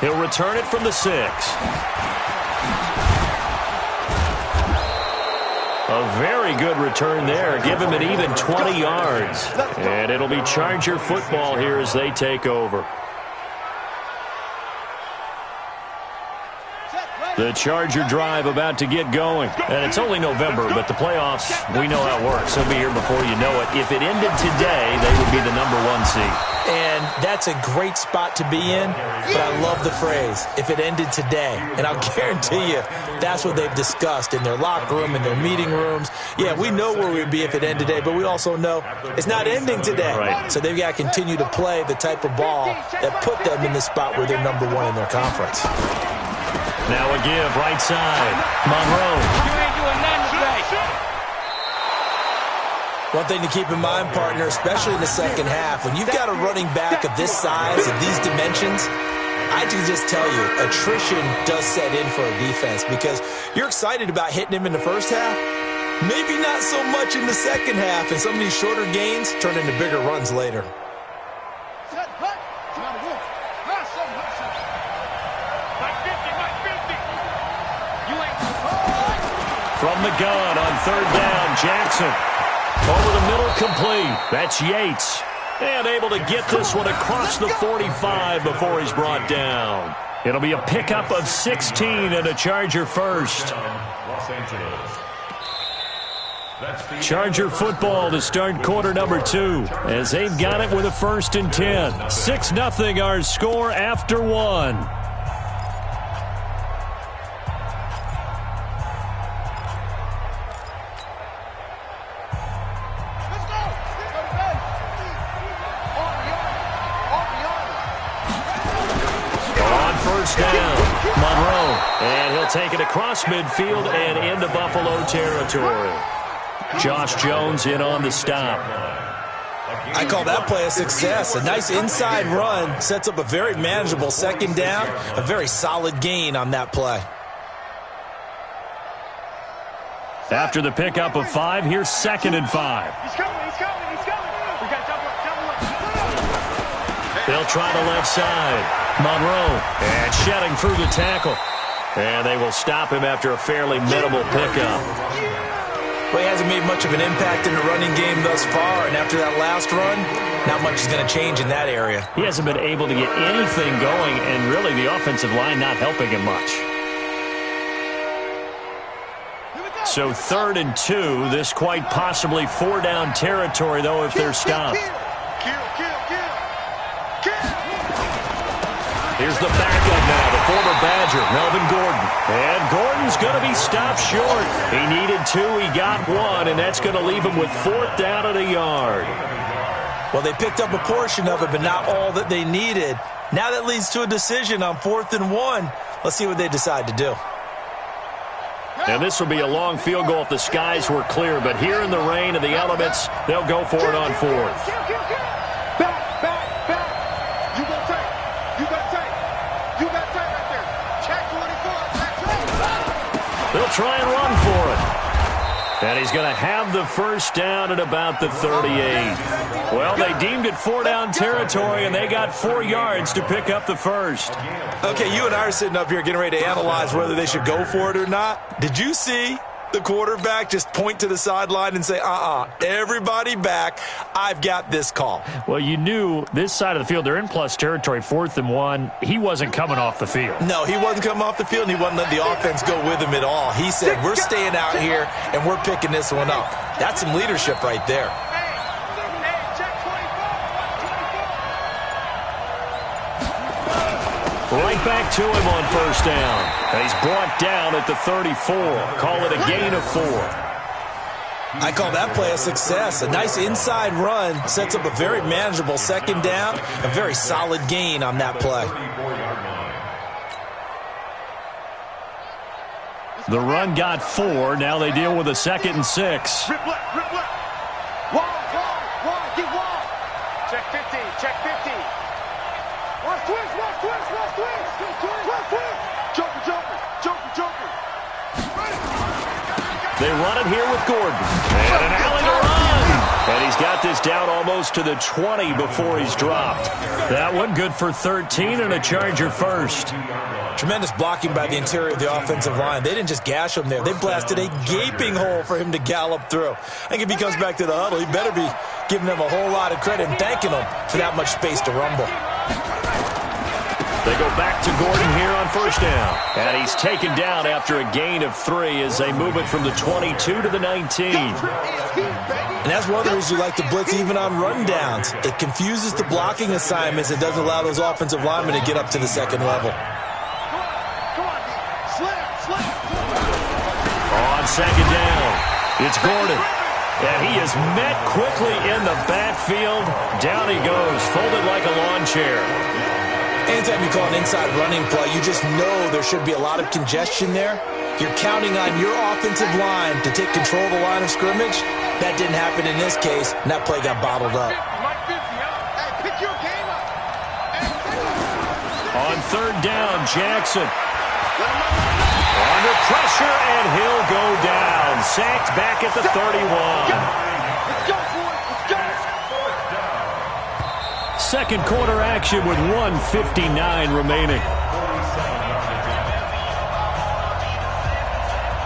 He'll return it from the 6. A very good return there. Give him an even 20 yards. And it'll be Charger football here as they take over. The Charger drive about to get going. And it's only November, but the playoffs, we know how it works. They'll be here before you know it. If it ended today, they would be the #1 seed. And that's a great spot to be in, but I love the phrase, if it ended today. And I'll guarantee you, that's what they've discussed in their locker room, in their meeting rooms. Yeah, we know where we'd be if it ended today, but we also know it's not ending today. Right. So they've got to continue to play the type of ball that put them in the spot where they're #1 in their conference. Now a give, right side. Monroe. You ain't doing nothing today. One thing to keep in mind, partner, especially in the second half, when you've got a running back of this size and these dimensions, I can just tell you, attrition does set in for a defense because you're excited about hitting him in the first half. Maybe not so much in the second half, and some of these shorter gains turn into bigger runs later. From the gun on 3rd down, Jackson. Over the middle, complete. That's Yates. And able to get this one across the 45 before he's brought down. It'll be a pickup of 16 and a Charger first. Charger football to start quarter #2 as they've got it with a 1st and 10. 6-0 our score after 1. Down, Monroe, and he'll take it across midfield and into Buffalo territory. Josh Jones in on the stop. I call that play a success. A nice inside run sets up a very manageable 2nd down, a very solid gain on that play. After the pickup of 5, here's 2nd and 5. He's coming. We got double up. They'll try the left side. Monroe, and shedding through the tackle. And they will stop him after a fairly minimal pickup. Well, he hasn't made much of an impact in the running game thus far, and after that last run, not much is going to change in that area. He hasn't been able to get anything going, and really the offensive line not helping him much. So 3rd and 2, this quite possibly 4-down territory, though, if they're stopped. Here's the backup now, the former Badger, Melvin Gordon. And Gordon's going to be stopped short. He needed 2, he got 1, and that's going to leave him with 4th down and a yard. Well, they picked up a portion of it, but not all that they needed. Now that leads to a decision on 4th and 1. Let's see what they decide to do. And this will be a long field goal if the skies were clear, but here in the rain and the elements, they'll go for it on 4th. They'll try and run for it. And he's going to have the 1st down at about the 38. Well, they deemed it 4-down territory, and they got 4 yards to pick up the 1st. Okay, you and I are sitting up here getting ready to analyze whether they should go for it or not. Did you see the quarterback just point to the sideline and say, everybody back, I've got this call? Well, you knew this side of the field, they're in plus territory, 4th and 1. He wasn't coming off the field. No, he wasn't coming off the field, and he wasn't letting the offense go with him at all. He said, we're staying out here, and we're picking this one up. That's some leadership right there. Right back to him on 1st down. And he's brought down at the 34. Call it a gain of 4. I call that play a success. A nice inside run sets up a very manageable 2nd down, a very solid gain on that play. The run got 4. Now they deal with a 2nd and 6. Rip left. Wall, get wall. Check 50, check 50. Watch twist. Joker. They run it here with Gordon. And an alley to run. And he's got this down almost to the 20 before he's dropped. That one good for 13 and a Charger first. Tremendous blocking by the interior of the offensive line. They didn't just gash him there. They blasted a gaping hole for him to gallop through. I think if he comes back to the huddle, he better be giving them a whole lot of credit and thanking them for that much space to rumble. They go back to Gordon here on first down. And he's taken down after a gain of 3 as they move it from the 22 to the 19. And that's one of the reasons you like to blitz even on rundowns. It confuses the blocking assignments and doesn't allow those offensive linemen to get up to the second level. On second down, it's Gordon. And he is met quickly in the backfield. Down he goes, folded like a lawn chair. Anytime you call an inside running play, you just know there should be a lot of congestion there. You're counting on your offensive line to take control of the line of scrimmage. That didn't happen in this case, and that play got bottled up. On third down, Jackson. Under pressure, and he'll go down. Sacked back at the 31. Let's go, boys. Let's go. Second quarter action with 1:59 remaining.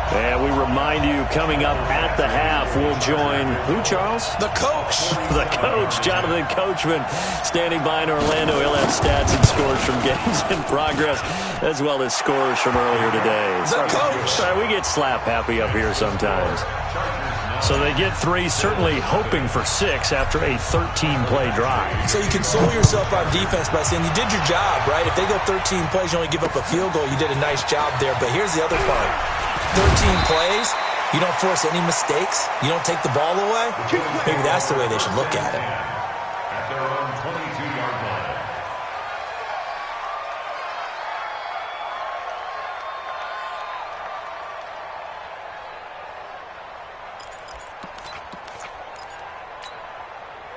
And we remind you, coming up at the half, we'll join who, Charles? The coach. The coach, Jonathan Coachman, standing by in Orlando. He'll have stats and scores from games in progress, as well as scores from earlier today. The coach. Sorry, we get slap happy up here sometimes. So they get 3, certainly hoping for 6 after a 13-play drive. So you console yourself on defense by saying you did your job, right? If they go 13 plays, you only give up a field goal, you did a nice job there. But here's the other part. 13 plays, you don't force any mistakes, you don't take the ball away. Maybe that's the way they should look at it. At their own 22-yard line.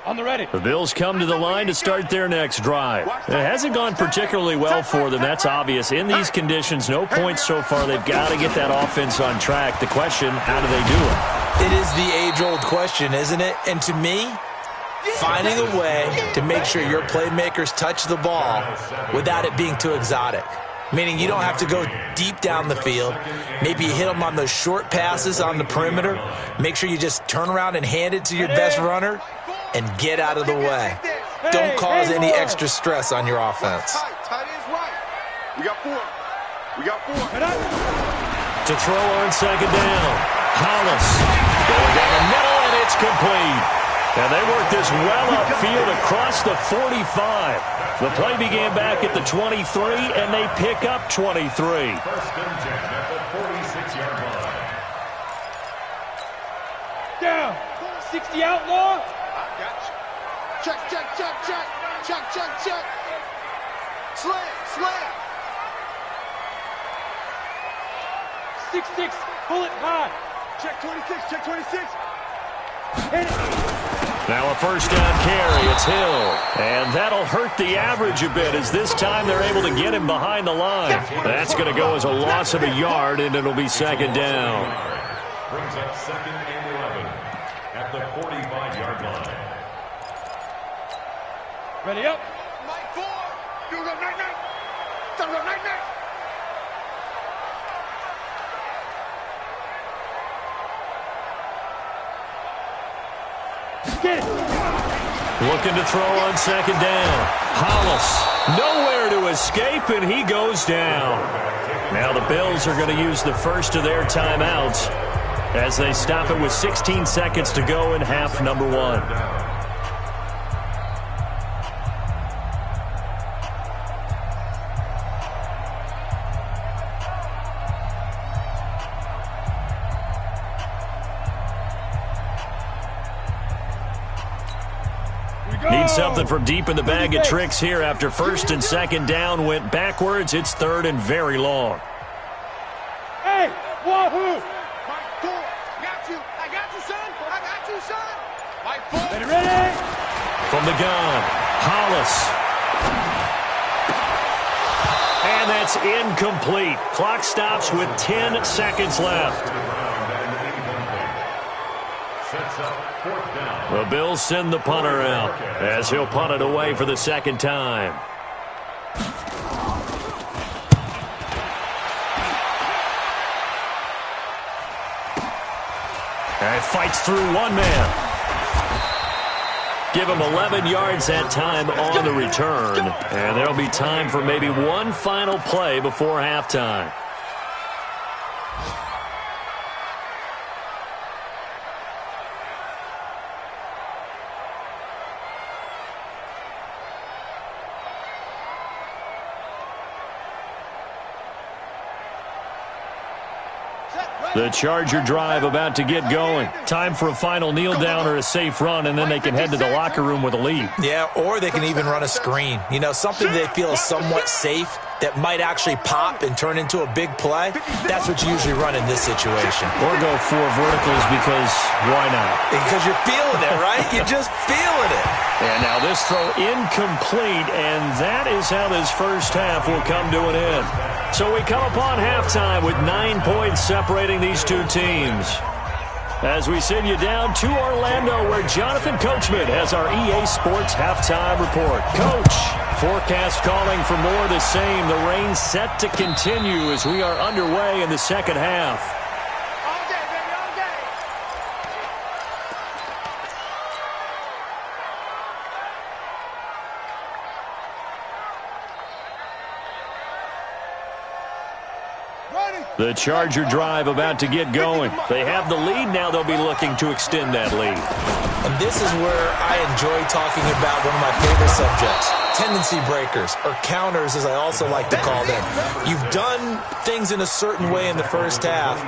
On the ready. The Bills come to the line to start their next drive. It hasn't gone particularly well for them. That's obvious. In these conditions, no points so far. They've got to get that offense on track. The question, how do they do it? It is the age-old question, isn't it? And to me, finding a way to make sure your playmakers touch the ball without it being too exotic. Meaning you don't have to go deep down the field. Maybe you hit them on those short passes on the perimeter. Make sure you just turn around and hand it to your best runner and get out of the way. Don't cause any extra stress on your offense. Tight is right. We got 4. We got 4. To throw on second down, Hollis going down the middle, and it's complete. And they work this well upfield across the 45. The play began back at the 23, and they pick up 23. First and 10 at the 46-yard line. Down. 60 outlaw. I got you. Check, check, check, check. Check, check, check. Slam, slam. 6-6. Pull it high. Check 26, check 26. Hit it. Now a first down carry. It's Hill. And that'll hurt the average a bit as this time they're able to get him behind the line. That's going to go as a loss of a yard, and it'll be second down. Brings up 2nd and 11 at the 45-yard line. Ready up. Mike 4. Do the night-night. Do the night-night. Get it. Looking to throw on second down. Hollis nowhere to escape, and he goes down. Now the Bills are going to use the first of their timeouts as they stop it with 16 seconds to go in half number 1. Need something from deep in the bag of tricks here after first and second down went backwards. It's third and very long. Hey, wahoo! Mike 4, got you. I got you, son. I got you, son. Mike 4. Ready, ready. From the gun, Hollis. And that's incomplete. Clock stops with 10 seconds left. sets up 4th down. The Bills send the punter out as he'll punt it away for the second time. And fights through one man. Give him 11 yards that time on the return. And there'll be time for maybe one final play before halftime. The Charger drive about to get going. Time for a final kneel down or a safe run, and then they can head to the locker room with a lead. Yeah, or they can even run a screen. You know, something they feel is somewhat safe that might actually pop and turn into a big play. That's what you usually run in this situation. Or go 4 verticals because why not? Because you're feeling it, right? You're just feeling it. And now this throw incomplete, and that is how this first half will come to an end. So we come upon halftime with 9 points separating these two teams. As we send you down to Orlando, where Jonathan Coachman has our EA Sports halftime report. Coach, forecast calling for more of the same. The rain set to continue as we are underway in the second half. All day, baby, all day. The Charger drive about to get going. They have the lead now. They'll be looking to extend that lead. And this is where I enjoy talking about one of my favorite subjects, tendency breakers, or counters as I also like to call them. You've done things in a certain way in the first half,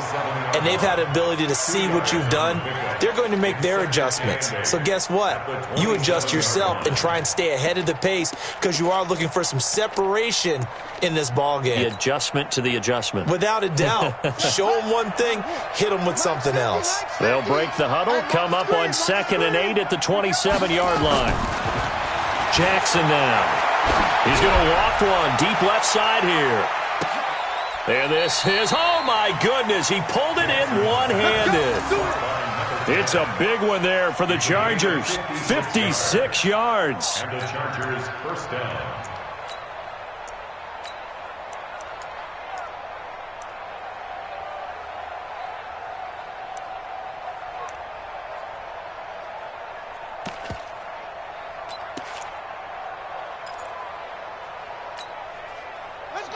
and they've had the ability to see what you've done. They're going to make their adjustments. So guess what? You adjust yourself and try and stay ahead of the pace because you are looking for some separation in this ball game. The adjustment to the adjustment. Without a doubt. Show them one thing, hit them with something else. They'll break the huddle, come up on 2nd and 8 at the 27-yard line. Jackson now. He's going to loft one deep left side here. And this is, oh my goodness, he pulled it in one-handed. It's a big one there for the Chargers. 56 yards. And the Chargers first down.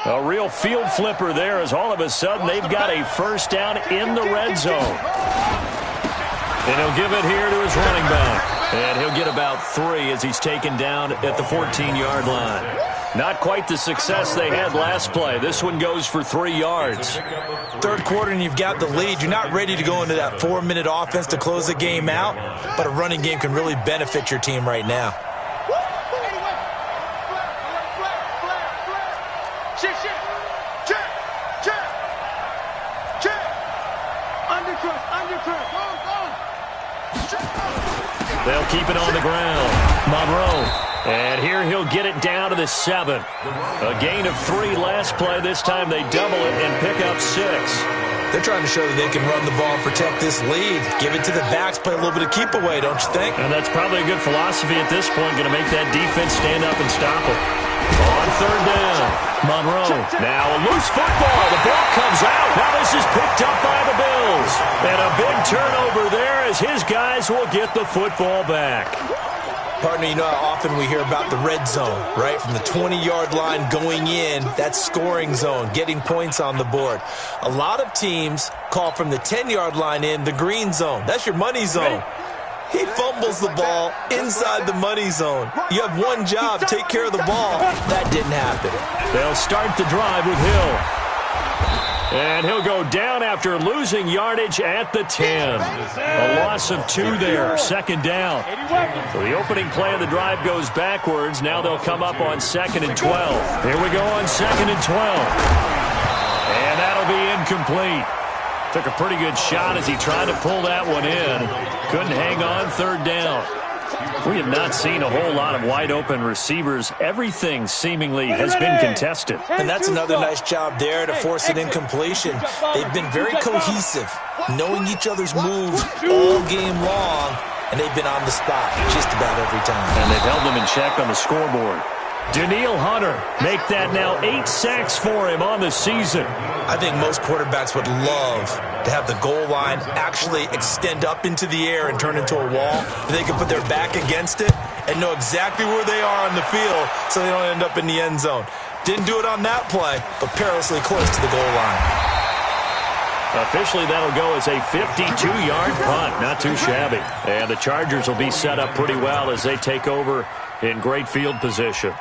A real field flipper there as all of a sudden they've got a first down in the red zone. And he'll give it here to his running back. And he'll get about 3 as he's taken down at the 14-yard line. Not quite the success they had last play. This one goes for 3 yards. Third quarter and you've got the lead. You're not ready to go into that 4-minute offense to close the game out, but a running game can really benefit your team right now. They'll keep it on the ground. Monroe. And here he'll get it down to the 7. A gain of 3 last play. This time they double it and pick up 6. They're trying to show that they can run the ball and protect this lead. Give it to the backs, play a little bit of keep away, don't you think? And that's probably a good philosophy at this point. Going to make that defense stand up and stop it. On 3rd down, Monroe. Now a loose football. The ball comes out. Now this is picked up by the Bills. And a big turnover there as his guys will get the football back. Partner, you know how often we hear about the red zone, right? From the 20-yard line going in, that's scoring zone, getting points on the board. A lot of teams call from the 10-yard line in the green zone. That's your money zone. He fumbles the ball inside the money zone. You have one job, take care of the ball. That didn't happen. They'll start the drive with Hill. And he'll go down after losing yardage at the 10. A loss of 2 there, 2nd down. So the opening play of the drive goes backwards. Now they'll come up on 2nd and 12. Here we go on 2nd and 12. And that'll be incomplete. Took a pretty good shot as he tried to pull that one in. Couldn't hang on 3rd down. We have not seen a whole lot of wide-open receivers. Everything seemingly has been contested. And that's another nice job there to force an incompletion. They've been very cohesive, knowing each other's moves all game long, and they've been on the spot just about every time. And they've held them in check on the scoreboard. Danielle Hunter, make that now 8 sacks for him on the season. I think most quarterbacks would love to have the goal line actually extend up into the air and turn into a wall. They can put their back against it and know exactly where they are on the field so they don't end up in the end zone. Didn't do it on that play, but perilously close to the goal line. Officially, that'll go as a 52-yard punt. Not too shabby. And the Chargers will be set up pretty well as they take over in great field position.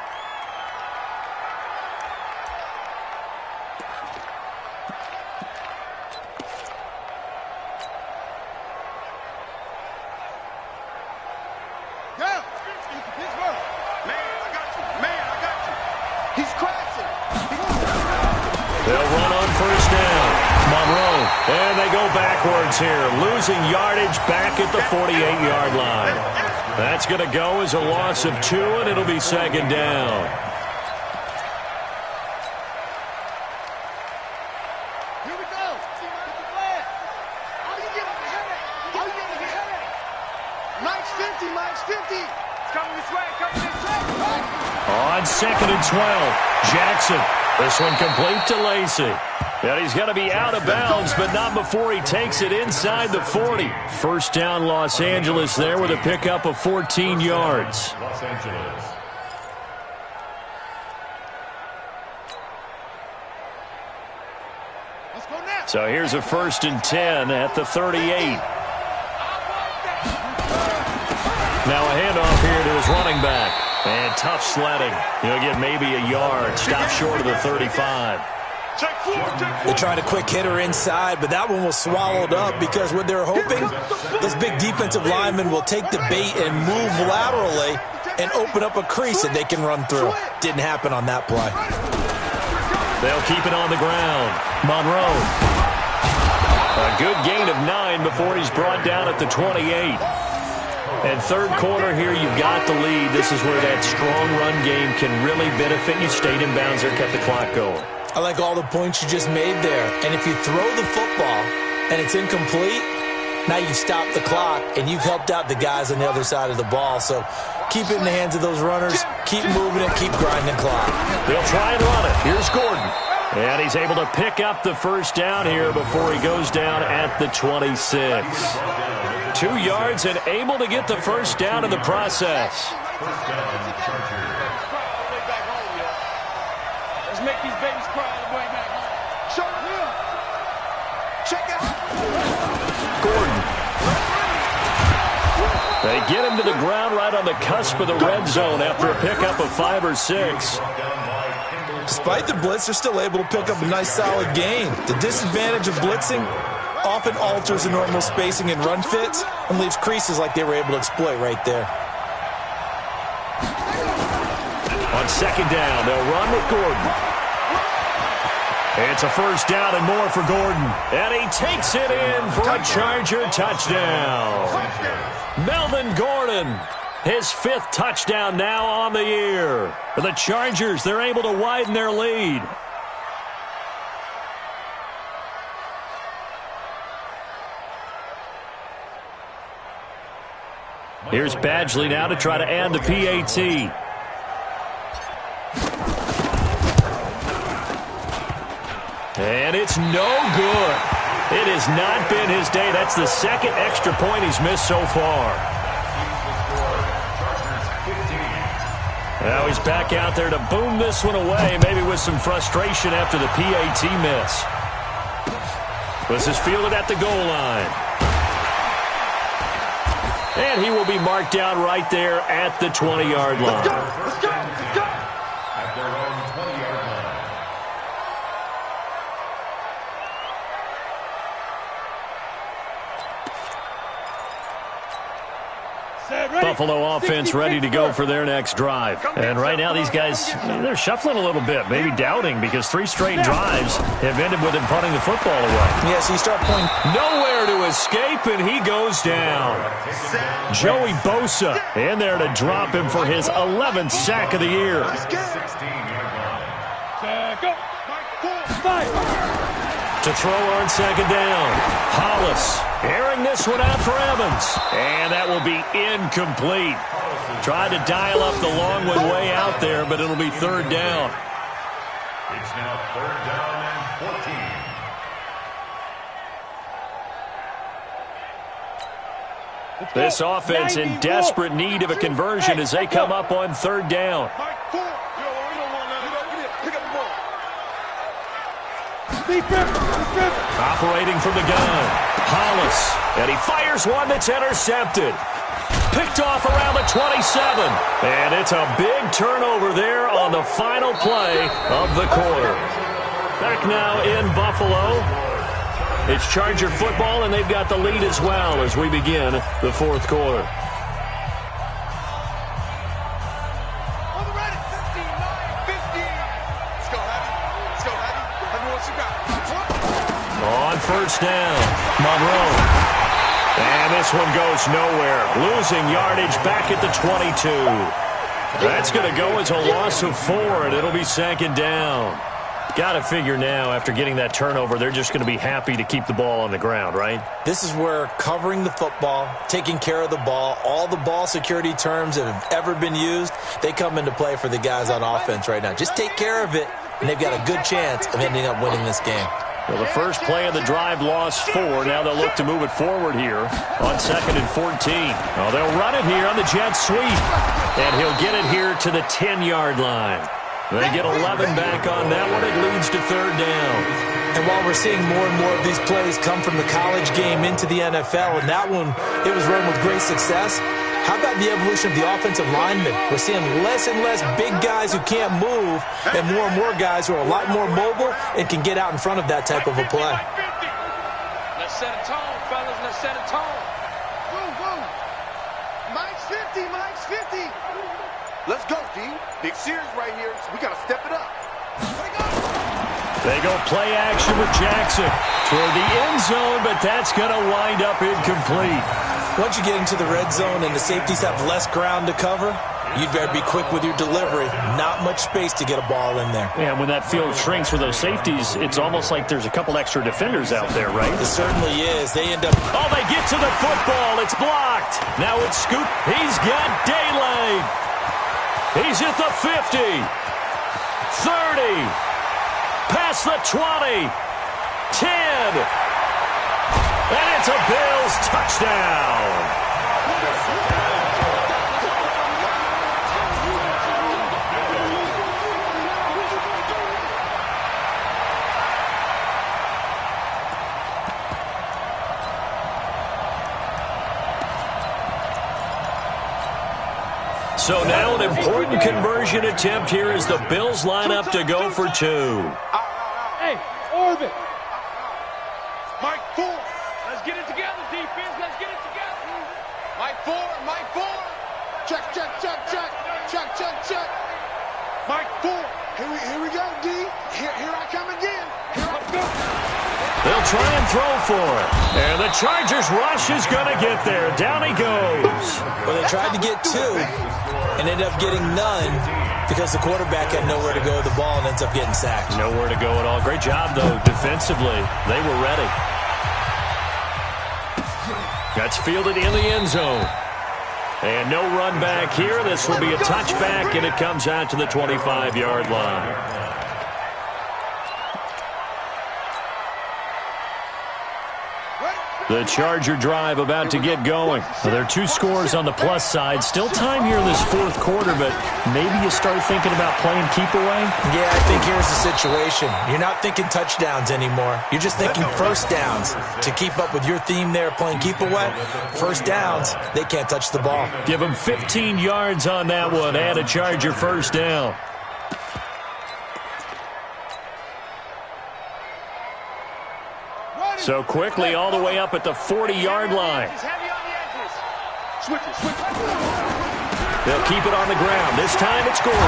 Here, losing yardage back at the 48-yard line. That's going to go as a loss of 2, and it'll be second down. Here we go. Mike's 50, Mike's 50. It's coming this way, On 2nd and 12, Jackson. This one complete to Lacy. And he's going to be out of bounds, but not before he takes it inside the 40. First down, Los Angeles there with a pickup of 14 yards. Los Angeles. Let's go now. So here's a 1st and 10 at the 38. Now a handoff here to his running back. And tough sledding. He'll get maybe a yard. Stop short of the 35. They tried a quick hitter inside, but that one was swallowed up because what they're hoping, those big defensive linemen will take the bait and move laterally and open up a crease that they can run through. Didn't happen on that play. They'll keep it on the ground. Monroe. A good gain of 9 before he's brought down at the 28. And third quarter here, you've got the lead. This is where that strong run game can really benefit you. Stayed in bounds there, kept the clock going. I like all the points you just made there. And if you throw the football and it's incomplete, now you stop the clock and you've helped out the guys on the other side of the ball. So keep it in the hands of those runners. Keep moving it. Keep grinding clock. They'll try and run it. Here's Gordon. And he's able to pick up the first down here before he goes down at the 26. 2 yards and able to get the first down in the process. First down, Chargers. Let's make these babies cry on the way back home. Show him. Check out. Gordon. They get him to the ground right on the cusp of the red zone after a pickup of 5 or 6. Despite the blitz, they're still able to pick up a nice solid gain. The disadvantage of blitzing often alters the normal spacing and run fits and leaves creases like they were able to exploit right there. On second down, they'll run with Gordon. It's a first down and more for Gordon. And he takes it in for a Charger touchdown. Melvin Gordon, his 5th touchdown now on the year. For the Chargers, they're able to widen their lead. Here's Badgley now to try to add the PAT. And it's no good. It has not been his day. That's the 2nd extra point he's missed so far. Now he's back out there to boom this one away, maybe with some frustration after the PAT miss. This is fielded at the goal line. And he will be marked down right there at the 20-yard line. Let's go. Let's go. Let's go. At their own 20-yard line. Buffalo offense ready to go for their next drive. And right now these guys, they're shuffling a little bit, maybe doubting, because 3 straight drives have ended with him punting the football away. Yeah, so you start playing. Nowhere to escape, and he goes down. Joey Bosa in there to drop him for his 11th sack of the year. To throw on second down. Hollis airing this one out for Evans. And that will be incomplete. Tried to dial up the long one way out there, but it'll be third down. It's now third down and 14. This offense in desperate need of a conversion as they come up on third down. Operating from the gun. Hollis. And he fires one that's intercepted. Picked off around the 27. And it's a big turnover there on the final play of the quarter. Back now in Buffalo. It's Charger football, and they've got the lead as well as we begin the fourth quarter. On first down, Monroe. And this one goes nowhere. Losing yardage back at the 22. That's going to go as a loss of 4, and it'll be second down. Got to figure now, after getting that turnover, they're just going to be happy to keep the ball on the ground, right? This is where covering the football, taking care of the ball, all the ball security terms that have ever been used, they come into play for the guys on offense right now. Just take care of it, and they've got a good chance of ending up winning this game. Well, the first play of the drive lost 4. Now they'll look to move it forward here on 2nd and 14. Oh, they'll run it here on the jet sweep. And he'll get it here to the 10-yard line. They get 11 back on that one. It leads to third down. And while we're seeing more and more of these plays come from the college game into the NFL, and that one, it was run with great success, how about the evolution of the offensive linemen? We're seeing less and less big guys who can't move and more guys who are a lot more mobile and can get out in front of that type of a play. Let's set a tone, fellas. Let's set a tone. Go. Mike's 50. Mike's 50. Let's go, D. Big series right here. So we got to step it up. They go play action with Jackson toward the end zone, but that's going to wind up incomplete. Once you get into the red zone and the safeties have less ground to cover, you'd better be quick with your delivery. Not much space to get a ball in there. Yeah, when that field shrinks for those safeties, it's almost like there's a couple extra defenders out there, right? It certainly is. They end up... Oh, they get to the football. It's blocked. Now it's Scoot. He's got daylight. He's at the 50. 30. Past the 20. 10. And it's a Bills touchdown. So now an important conversion attempt here as the Bills line up to go for 2. Hey, orbit. Mike 4. Let's get it together, defense. Let's get it together. Mike 4. Check. Mike 4. Here we go, D. Here I come again. Here I go. They'll try and throw for it. And the Chargers rush is going to get there. Down he goes. Well, they tried to get 2 and ended up getting none because the quarterback had nowhere to go with the ball and ends up getting sacked. Nowhere to go at all. Great job, though, defensively. They were ready. That's fielded in the end zone. And no run back here. This will be a touchback, and it comes out to the 25-yard line. The Charger drive about to get going. Well, there are 2 scores on the plus side. Still time here in this fourth quarter, but maybe you start thinking about playing keep away? Yeah, I think here's the situation. You're not thinking touchdowns anymore. You're just thinking first downs. To keep up with your theme there, playing keep away, first downs, they can't touch the ball. Give them 15 yards on that one and a Charger first down. So quickly all the way up at the 40-yard line. Switch it, switch it. They'll keep it on the ground. This time it's Gordon.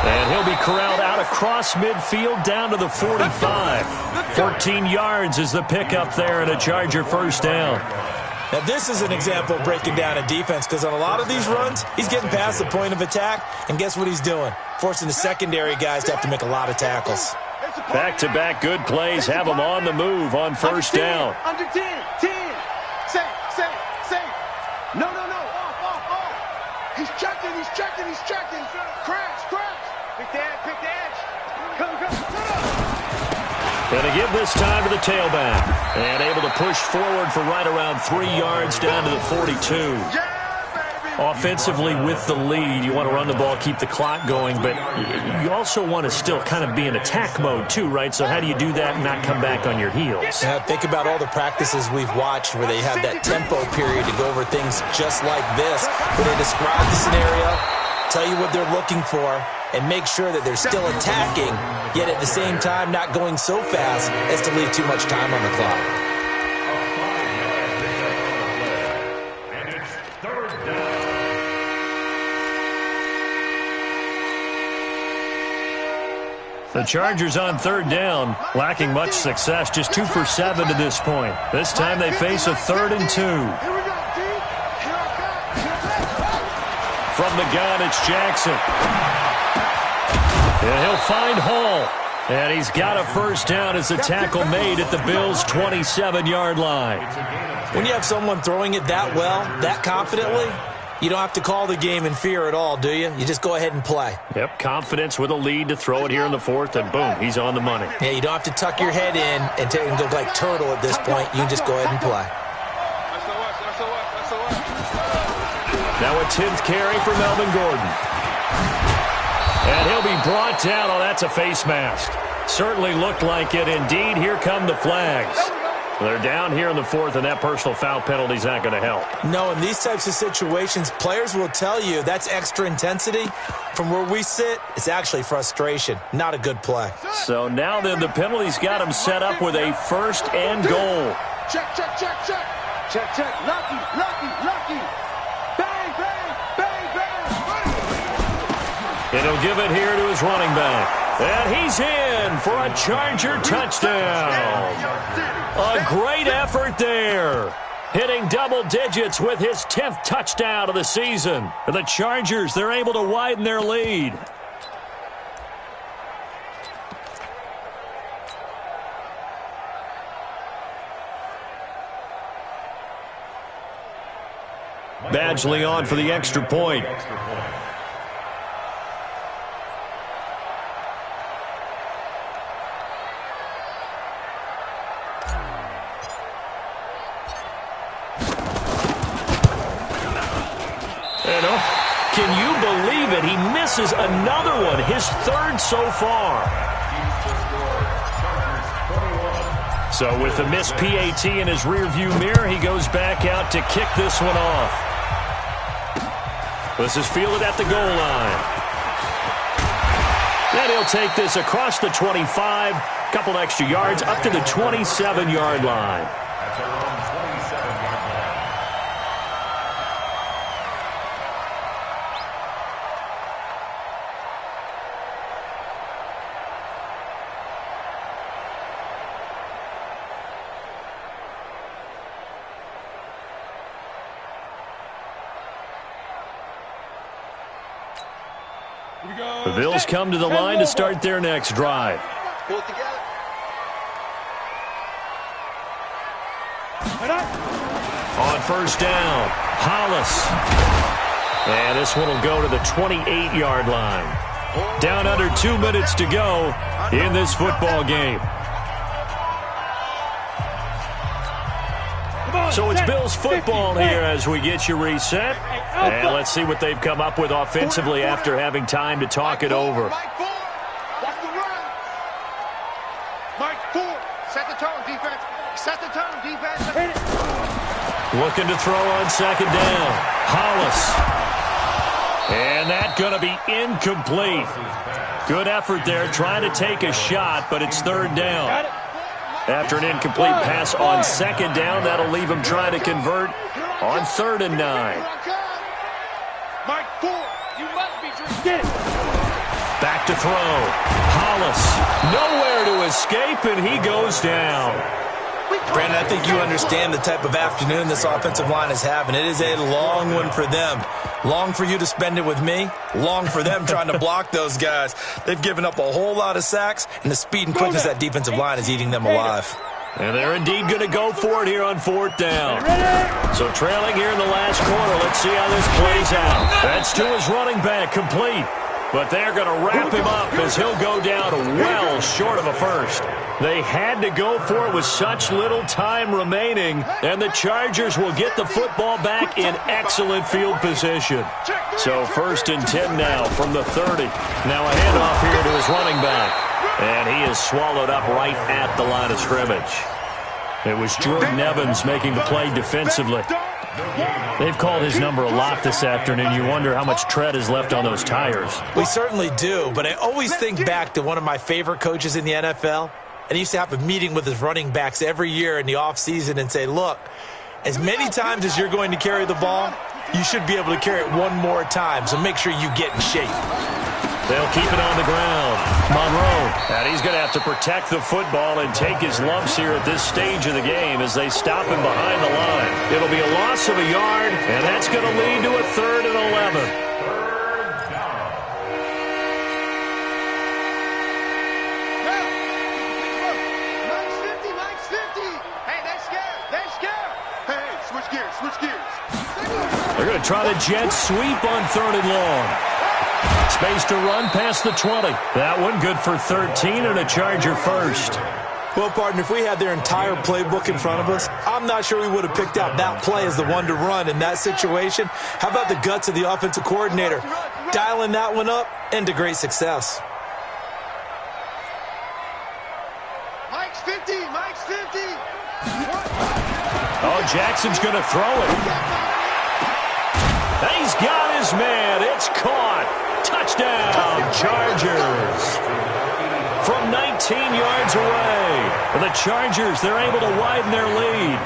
And he'll be corralled out across midfield down to the 45. 14 yards is the pickup there and a Charger first down. Now, this is an example of breaking down a defense because on a lot of these runs, he's getting past the point of attack, and guess what he's doing? Forcing the secondary guys to have to make a lot of tackles. Back-to-back good plays have them on the move on first down. Under 10, 10. Safe. No. Off. He's checking. Crash. Pick the edge. Come. Going to give this time to the tailback. And able to push forward for right around 3 yards down to the 42. Offensively with the lead, you want to run the ball, keep the clock going, but you also want to still kind of be in attack mode too, right? So how do you do that and not come back on your heels? Now, think about all the practices we've watched where they have that tempo period to go over things just like this, where they describe the scenario, tell you what they're looking for, and make sure that they're still attacking, yet at the same time not going so fast as to leave too much time on the clock. The Chargers on third down, lacking much success, just 2 for 7 to this point. This time they face a 3rd and 2. From the gun, it's Jackson. And he'll find Hall. And he's got a first down as the tackle made at the Bills' 27-yard line. When you have someone throwing it that well, that confidently, you don't have to call the game in fear at all, do you? You just go ahead and play. Yep, confidence with a lead to throw it here in the 4th, and boom, he's on the money. Yeah, you don't have to tuck your head in and go like turtle at this point. You can just go ahead and play. Now a 10th carry for Melvin Gordon. And he'll be brought down. Oh, that's a face mask. Certainly looked like it. Indeed, here come the flags. They're down here in the 4th, and that personal foul penalty is not going to help. No, in these types of situations, players will tell you that's extra intensity. From where we sit, it's actually frustration. Not a good play. So now then, the penalty's got him set up with a 1st and goal. Check. Lucky. Bang. And he'll give it here to his running back. And he's in for a Charger touchdown. A great effort there. Hitting double digits with his 10th touchdown of the season. And the Chargers, they're able to widen their lead. Badgley on for the extra point. Can you believe it? He misses another one, his 3rd so far. So with the missed PAT in his rearview mirror, he goes back out to kick this one off. This is fielded at the goal line. And he'll take this across the 25, couple extra yards, up to the 27-yard line. The Bills come to the line to start their next drive. Pull it together. On first down, Hollis. And this one will go to the 28-yard line. Down under 2 minutes to go in this football game. So it's Bills football here as we get you reset. And let's see what they've come up with offensively after having time to talk it over. Mike 4. Watch the run. Mike 4. Set the tone, defense. Set the tone, defense. Looking to throw on second down. Hollis. And that's going to be incomplete. Good effort there, trying to take a shot, but it's 3rd down. After an incomplete pass on second down, that'll leave him trying to convert on 3rd and 9. Back to throw. Hollis, nowhere to escape, and he goes down. Brandon, I think you understand the type of afternoon this offensive line is having. It is a long one for them. Long for you to spend it with me. Long for them trying to block those guys. They've given up a whole lot of sacks, and the speed and quickness of that defensive line is eating them alive. And they're indeed going to go for it here on 4th down. So trailing here in the last quarter. Let's see how this plays out. That's to his running back, complete. But they're going to wrap him up as he'll go down well short of a first. They had to go for it with such little time remaining, and the Chargers will get the football back in excellent field position. So 1st and 10 now from the 30. Now a handoff here to his running back, and he is swallowed up right at the line of scrimmage. It was Jordan Evans making the play defensively. They've called his number a lot this afternoon. You wonder how much tread is left on those tires. We certainly do, but I always think back to one of my favorite coaches in the NFL. And he used to have a meeting with his running backs every year in the offseason and say, look, as many times as you're going to carry the ball, you should be able to carry it one more time, so make sure you get in shape. They'll keep it on the ground. Monroe, and he's going to have to protect the football and take his lumps here at this stage of the game as they stop him behind the line. It'll be a loss of a yard, and that's going to lead to a 3rd and 11. They're going to try the jet sweep on 3rd and long. Space to run past the 20. That one good for 13 and a Charger first. Well, partner, if we had their entire playbook in front of us, I'm not sure we would have picked out that play as the one to run in that situation. How about the guts of the offensive coordinator? Dialing that one up into great success. Mike's 50. Mike's 50. Oh, Jackson's going to throw it. He's got his man. It's caught. Touchdown, Chargers. From 19 yards away. The Chargers, they're able to widen their lead.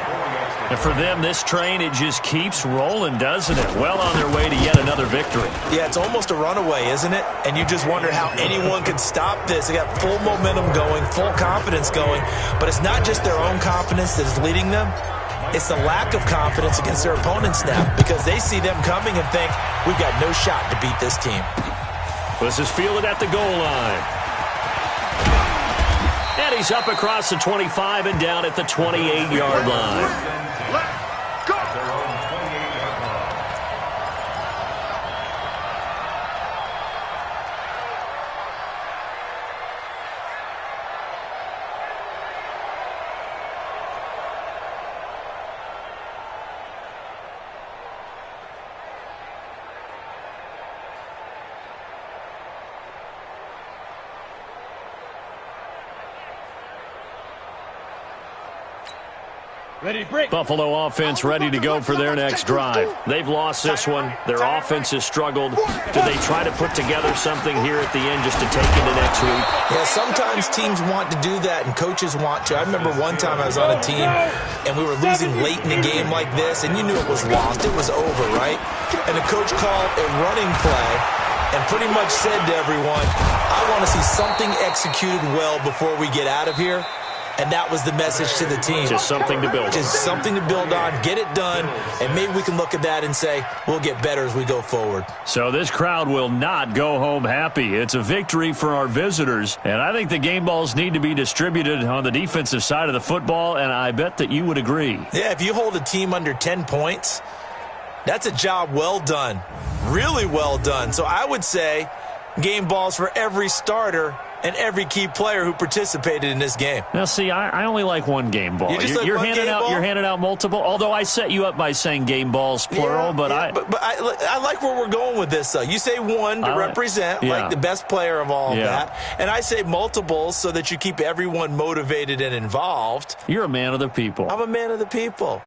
And for them, this train, it just keeps rolling, doesn't it? Well on their way to yet another victory. Yeah, it's almost a runaway, isn't it? And you just wonder how anyone could stop this. They got full momentum going, full confidence going. But it's not just their own confidence that is leading them. It's the lack of confidence against their opponents now because they see them coming and think, we've got no shot to beat this team. This is fielded at the goal line. And he's up across the 25 and down at the 28-yard line. Buffalo offense ready to go for their next drive. They've lost this one. Their offense has struggled. Do they try to put together something here at the end just to take into next week? Yeah, sometimes teams want to do that and coaches want to. I remember one time I was on a team and we were losing late in the game like this and you knew it was lost. It was over, right? And the coach called a running play and pretty much said to everyone, I want to see something executed well before we get out of here. And that was the message to the team. Just something to build on. Just something to build on, get it done, and maybe we can look at that and say, we'll get better as we go forward. So this crowd will not go home happy. It's a victory for our visitors, and I think the game balls need to be distributed on the defensive side of the football, and I bet that you would agree. Yeah, if you hold a team under 10 points, that's a job well done, really well done. So I would say game balls for every starter and every key player who participated in this game. Now, see, I only like one game ball. You're handing out multiple. Although I set you up by saying game balls plural, but I like where we're going with this. Though you say one to represent like the best player of all of that, and I say multiples so that you keep everyone motivated and involved. You're a man of the people. I'm a man of the people.